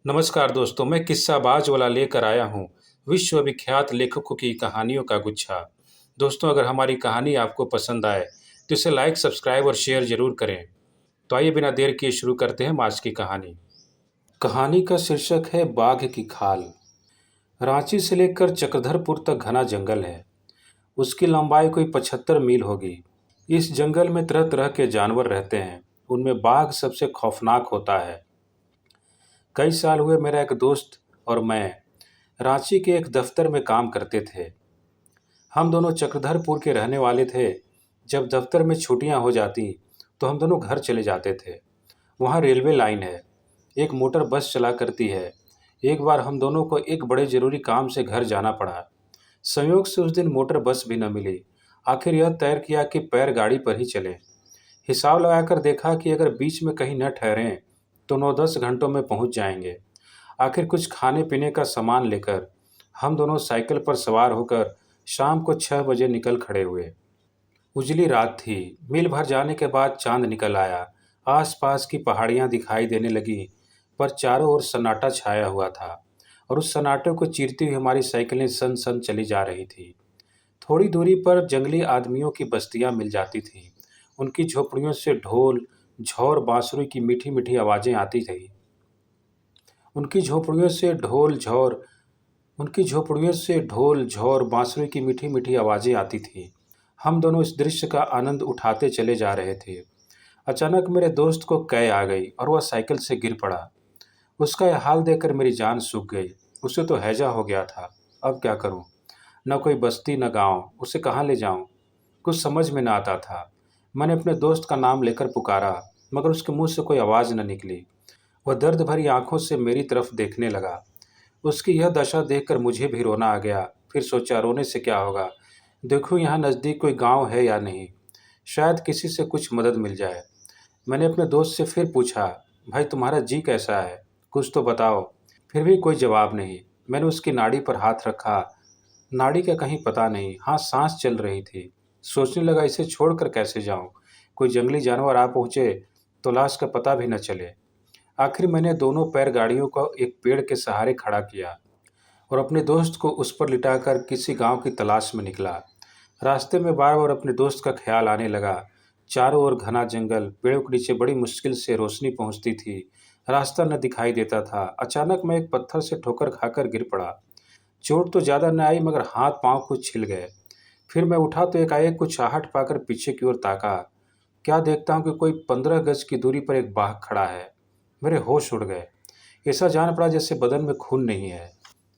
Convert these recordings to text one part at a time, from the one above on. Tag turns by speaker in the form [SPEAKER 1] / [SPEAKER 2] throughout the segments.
[SPEAKER 1] नमस्कार दोस्तों, मैं किस्साबाज वाला लेकर आया हूँ विश्व विख्यात लेखकों की कहानियों का गुच्छा। दोस्तों, अगर हमारी कहानी आपको पसंद आए तो इसे लाइक, सब्सक्राइब और शेयर ज़रूर करें। तो आइए बिना देर किए शुरू करते हैं आज की कहानी। कहानी का शीर्षक है बाघ की खाल। रांची से लेकर चक्रधरपुर तक घना जंगल है। उसकी लंबाई कोई 75 मील होगी। इस जंगल में तरह तरह के जानवर रहते हैं। उनमें बाघ सबसे खौफनाक होता है। कई साल हुए मेरा एक दोस्त और मैं रांची के एक दफ्तर में काम करते थे। हम दोनों चक्रधरपुर के रहने वाले थे। जब दफ्तर में छुट्टियां हो जाती तो हम दोनों घर चले जाते थे। वहाँ रेलवे लाइन है। एक मोटर बस चला करती है। एक बार हम दोनों को एक बड़े ज़रूरी काम से घर जाना पड़ा। संयोग से उस दिन मोटर बस भी न मिली। आखिर यह तय किया कि पैर गाड़ी पर ही चलें। हिसाब लगाकर देखा कि अगर बीच में कहीं न ठहरें तो 9-10 घंटों में पहुंच जाएंगे। आखिर कुछ खाने पीने का सामान लेकर हम दोनों साइकिल पर सवार होकर शाम को 6 बजे निकल खड़े हुए। उजली रात थी। मील भर जाने के बाद चांद निकल आया। आसपास की पहाड़ियां दिखाई देने लगी, पर चारों ओर सन्नाटा छाया हुआ था और उस सन्नाटे को चीरती हुई हमारी साइकिलें सन सन चली जा रही थी। थोड़ी दूरी पर जंगली आदमियों की बस्तियां मिल जाती थीं। उनकी झोपड़ियों से ढोल, झौर, बांसुरी की मीठी मीठी आवाज़ें आती थीं। उनकी झोपड़ियों से ढोल झौर उनकी झोपड़ियों से ढोल झौर बांसुरी की मीठी मीठी आवाज़ें आती थीं। हम दोनों इस दृश्य का आनंद उठाते चले जा रहे थे। अचानक मेरे दोस्त को कै आ गई और वह साइकिल से गिर पड़ा। उसका यह हाल देखकर मेरी जान सूख गई। उसे तो हैजा हो गया था। अब क्या करूं? न कोई बस्ती न गांव, उसे कहाँ ले जाऊं? कुछ समझ में न आता था। मैंने अपने दोस्त का नाम लेकर पुकारा, मगर उसके मुंह से कोई आवाज़ न निकली। वह दर्द भरी आंखों से मेरी तरफ देखने लगा। उसकी यह दशा देखकर मुझे भी रोना आ गया। फिर सोचा, रोने से क्या होगा? देखूं यहाँ नज़दीक कोई गांव है या नहीं, शायद किसी से कुछ मदद मिल जाए। मैंने अपने दोस्त से फिर पूछा, भाई तुम्हारा जी कैसा है? कुछ तो बताओ। फिर भी कोई जवाब नहीं। मैंने उसकी नाड़ी पर हाथ रखा। नाड़ी का कहीं पता नहीं। हाँ, सांस चल रही थी। सोचने लगा, इसे छोड़कर कैसे जाऊं? कोई जंगली जानवर आ पहुंचे तो लाश का पता भी न चले। आखिर मैंने दोनों पैर गाड़ियों को एक पेड़ के सहारे खड़ा किया और अपने दोस्त को उस पर लिटाकर किसी गांव की तलाश में निकला। रास्ते में बार बार अपने दोस्त का ख्याल आने लगा। चारों ओर घना जंगल, पेड़ों के नीचे बड़ी मुश्किल से रोशनी पहुंचती थी। रास्ता न दिखाई देता था। अचानक मैं एक पत्थर से ठोकर खाकर गिर पड़ा। चोट तो ज़्यादा न आई, मगर हाथ पांव कुछ छिल गए। फिर मैं उठा तो एकाएक कुछ आहट पाकर पीछे की ओर ताका। क्या देखता हूँ कि कोई 15 गज की दूरी पर एक बाघ खड़ा है। मेरे होश उड़ गए। ऐसा जान पड़ा जैसे बदन में खून नहीं है।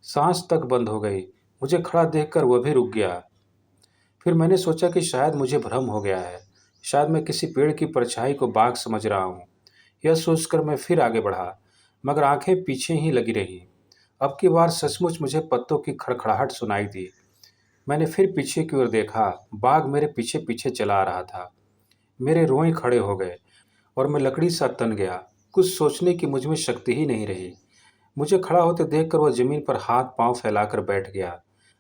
[SPEAKER 1] सांस तक बंद हो गई। मुझे खड़ा देखकर वह भी रुक गया। फिर मैंने सोचा कि शायद मुझे भ्रम हो गया है। शायद मैं किसी पेड़ की परछाई को बाघ समझ रहा हूँ। यह सोचकर मैं फिर आगे बढ़ा, मगर आंखें पीछे ही लगी रही। अब की बार सचमुच मुझे पत्तों की खड़खड़ाहट सुनाई दी। मैंने फिर पीछे की ओर देखा। बाघ मेरे पीछे पीछे चला आ रहा था। मेरे रोए खड़े हो गए और मैं लकड़ी सा तन गया। कुछ सोचने की मुझ में शक्ति ही नहीं रही। मुझे खड़ा होते देखकर वह जमीन पर हाथ पांव फैलाकर बैठ गया।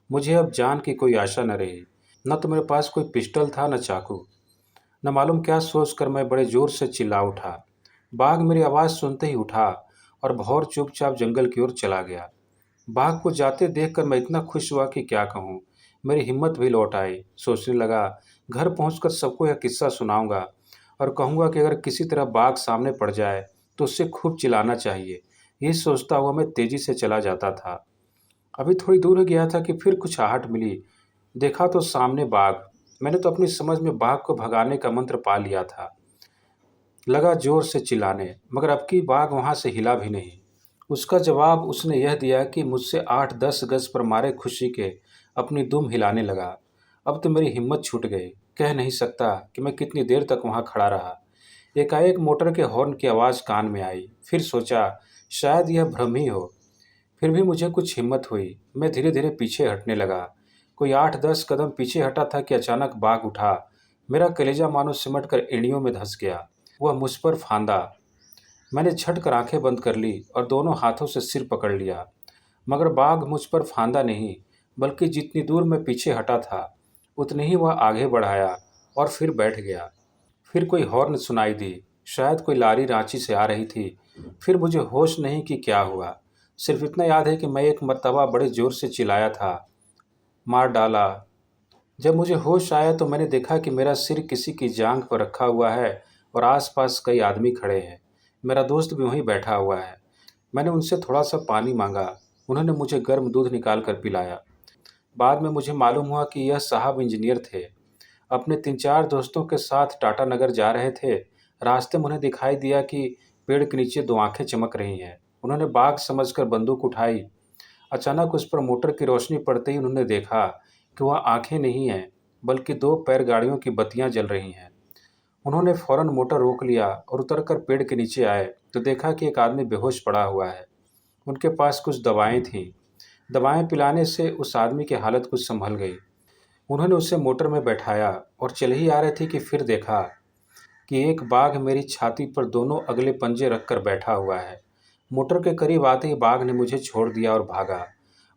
[SPEAKER 1] मुझे अब जान की कोई आशा न रही। न तो मेरे पास कोई पिस्टल था, न चाकू। न मालूम क्या सोचकर मैं बड़े जोर से चिल्ला उठा। बाघ मेरी आवाज़ सुनते ही उठा और भौर चुपचाप जंगल की ओर चला गया। बाघ को जाते देखकर मैं इतना खुश हुआ कि क्या कहूँ। मेरी हिम्मत भी लौट आई। सोचने लगा, घर पहुंचकर सबको यह किस्सा सुनाऊंगा और कहूँगा कि अगर किसी तरह बाघ सामने पड़ जाए तो उससे खूब चिल्लाना चाहिए। यही सोचता हुआ मैं तेजी से चला जाता था। अभी थोड़ी दूर गया था कि फिर कुछ आहट मिली। देखा तो सामने बाघ। मैंने तो अपनी समझ में बाघ को भगाने का मंत्र पा लिया था। लगा जोर से चिल्लाने, मगर अब की बाघ वहां से हिला भी नहीं। उसका जवाब उसने यह दिया कि मुझसे 8-10 गज पर मारे खुशी के अपनी दुम हिलाने लगा। अब तो मेरी हिम्मत छूट गई। कह नहीं सकता कि मैं कितनी देर तक वहां खड़ा रहा। एकाएक मोटर के हॉर्न की आवाज़ कान में आई। फिर सोचा, शायद यह भ्रम ही हो। फिर भी मुझे कुछ हिम्मत हुई। मैं धीरे धीरे पीछे हटने लगा। कोई 8-10 कदम पीछे हटा था कि अचानक बाघ उठा। मेरा कलेजा मानो सिमटकर एड़ियों में धंस गया। वह मुझ पर फांदा। मैंने झट कर आंखें बंद कर ली और दोनों हाथों से सिर पकड़ लिया, मगर बाघ मुझ पर फांदा नहीं, बल्कि जितनी दूर मैं पीछे हटा था उतनी ही वह आगे बढ़ाया और फिर बैठ गया। फिर कोई हॉर्न सुनाई दी। शायद कोई लारी रांची से आ रही थी। फिर मुझे होश नहीं कि क्या हुआ। सिर्फ इतना याद है कि मैं एक मर्तबा बड़े ज़ोर से चिल्लाया था, मार डाला। जब मुझे होश आया तो मैंने देखा कि मेरा सिर किसी की जांघ पर रखा हुआ है और आसपास कई आदमी खड़े हैं। मेरा दोस्त भी वहीं बैठा हुआ है। मैंने उनसे थोड़ा सा पानी मांगा। उन्होंने मुझे गर्म दूध निकाल कर पिलाया। बाद में मुझे मालूम हुआ कि यह साहब इंजीनियर थे। अपने 3-4 दोस्तों के साथ टाटा नगर जा रहे थे। रास्ते में उन्हें दिखाई दिया कि पेड़ के नीचे 2 आंखें चमक रही हैं। उन्होंने बाघ समझकर बंदूक उठाई। अचानक उस पर मोटर की रोशनी पड़ते ही उन्होंने देखा कि वह आंखें नहीं हैं, बल्कि 2 पैर गाड़ियों की बत्तियां जल रही हैं। उन्होंने फौरन मोटर रोक लिया और उतरकर पेड़ के नीचे आए तो देखा कि एक आदमी बेहोश पड़ा हुआ है। उनके पास कुछ दवाएं थीं। दवाएं पिलाने से उस आदमी की हालत कुछ संभल गई। उन्होंने उसे मोटर में बैठाया और चल ही आ रहे थे कि फिर देखा कि एक बाघ मेरी छाती पर दोनों अगले पंजे रखकर बैठा हुआ है। मोटर के करीब आते ही बाघ ने मुझे छोड़ दिया और भागा,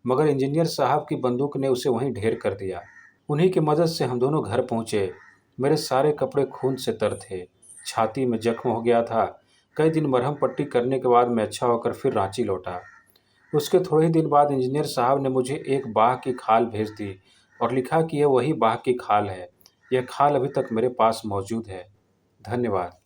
[SPEAKER 1] मगर इंजीनियर साहब की बंदूक ने उसे वहीं ढेर कर दिया। उन्हीं की मदद से हम दोनों घर पहुंचे। मेरे सारे कपड़े खून से तर थे। छाती में जख्म हो गया था। कई दिन मरहम पट्टी करने के बाद मैं अच्छा होकर फिर रांची लौटा। उसके थोड़े ही दिन बाद इंजीनियर साहब ने मुझे एक बाघ की खाल भेज दी और लिखा कि यह वही बाघ की खाल है। यह खाल अभी तक मेरे पास मौजूद है। धन्यवाद।